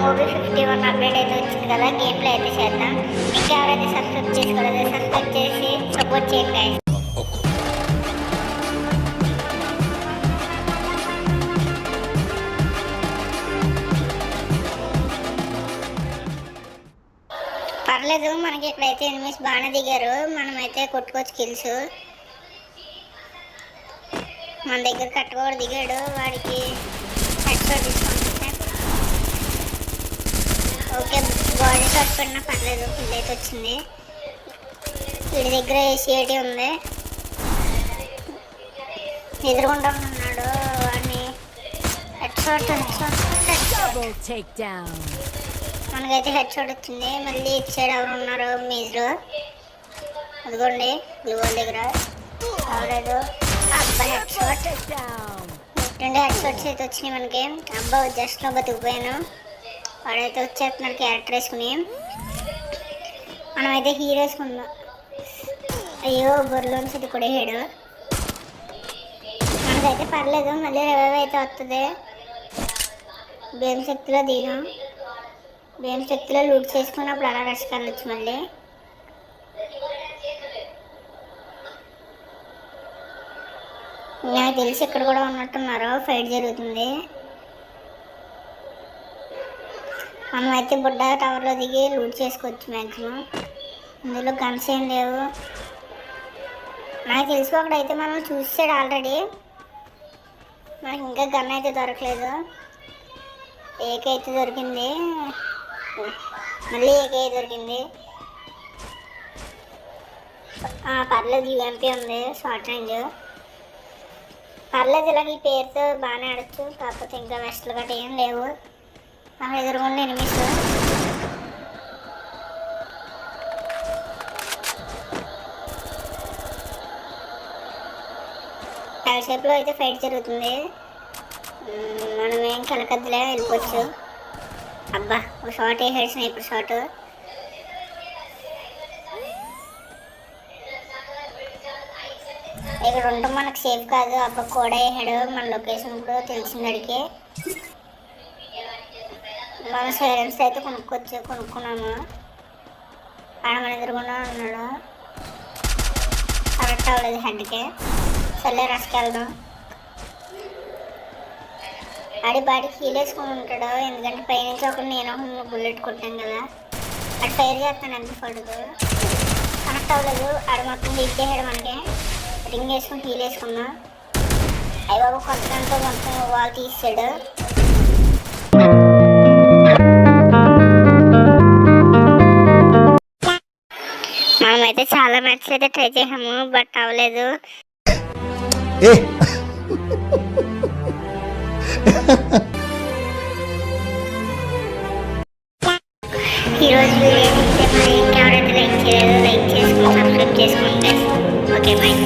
OB51 update అయితే వచ్చింది కదా, గేమ్ ప్లే అయితే చేద్దాం. ఇంకెవరైతే సబ్స్క్రైబ్ చేసుకోలేదో సబ్స్క్రైబ్ చేసి సపోర్ట్ చేయండి guys. పర్లేదు, మనకి ఇక్కడైతే ఎనిమిస్ బాగానే దిగారు. మనమైతే కొట్టుకోవచ్చు కిల్స్. మన దగ్గర కట్టుకోడు దిగాడు, వాడికి హెడ్షాట్ తీసుకుంటే ఓకే. బాడీ షాట్ పడినా పర్లేదు, కిల్ అయితే వచ్చింది. వీడి దగ్గర ఏసీఐటీ ఉంది, ఎదురుకుండా ఉన్నాడు. వాడిని హెడ్షాట్ మనకైతే హెడ్షాట్ వచ్చింది. మళ్ళీ ఇటు సైడ్ ఎవరు ఉన్నారు మీజు, అదిగోండి బ్లూ దగ్గర అవలేదు. అబ్బా హెడ్షాట్, 2 హెడ్షాట్స్ అయితే వచ్చినాయి మనకి. అబ్బా జస్ట్లో బతికిపోయాను. వాడైతే వచ్చేస్తున్నాడు క్యారెక్టర్ వేసుకుని. మనమైతే హీరో వేసుకుందాం. అయ్యో బొర్లోంచి ఇది కూడా హేడు. మనకైతే పర్లేదు, మళ్ళీ రివైవ్ అయితే వస్తుంది. భీమ్ శక్తిలో దిగాం, భీమ్ శక్తిలో లూట్ చేసుకుని అప్పుడు అలా రష్ కలవచ్చు. మళ్ళీ నాకు తెలిసి ఇక్కడ కూడా ఉన్నట్టున్నారు, ఫైట్ జరుగుతుంది. మనం అయితే బుడ్డ టవర్లో దిగి లూట్ చేసుకోవచ్చు మ్యాక్సిమం. ఇందులో గన్స్ ఏం లేవు నాకు తెలిసి. అక్కడైతే మనం చూసాడు ఆల్రెడీ, మనకి ఇంకా గన్ అయితే దొరకలేదు. ఏకే అయితే దొరికింది, మళ్ళీ ఏకే దొరికింది. పర్లేదు, యూఎంపీ ఉంది షార్ట్ రేంజ్. పర్లేదు, ఇలాగ ఈ పేరుతో బాగానే ఆడచ్చు. కాకపోతే ఇంకా వెస్ట్లు గట్రా ఏం లేవు. అక్కడ ఎదురుకుండా ఎనిమిస్. షేప్లో అయితే ఫైట్ జరుగుతుంది. మనం ఏం కలకద్దులే, వెళ్ళిపోవచ్చు. అబ్బా ఒక షార్ట్ వేసాడు, స్నైపర్ షాట్. ఇక్కడ ఉండటం మనకు సేఫ్ కాదు. అబ్బా కూడా వేసాడు, మన లొకేషన్ కూడా తెలిసింది అడిగి. మన సైలెన్స్ అయితే కొనుక్కున్నాము. ఆడ మన ఎదురుకుండా ఉన్నాడు, కరెక్ట్ అవ్వలేదు హెడ్కి. సర్లే రష్కి వెళ్దాం. ఆడి బాడీకి హీల్ వేసుకొని ఉంటాడు, ఎందుకంటే పైనుంచి ఒకటి నేను బుల్లెట్ కొట్టాను కదా. అటు ఫైర్ చేస్తాను, ఎంత పడదు. కనెక్ట్ అవ్వలేదు, ఆడ మొత్తం హీల్ చేసాడు. మనకి రింగ్ వేసుకొని హీల్ వేసుకున్నాం. అయ్యి బాబు కొట్టడంతో మొత్తం వాల్ తీసాడు. మనమైతే చాలా మ్యాచ్లు అయితే ట్రై చేసాము, బట్ అవ్వలేదు. ఈరోజు వీడియో ఇంకెవరైతే లైక్ చేయలేదు, లైక్ చేసుకుని సబ్స్క్రైబ్ చేసుకోండి. Okay bye.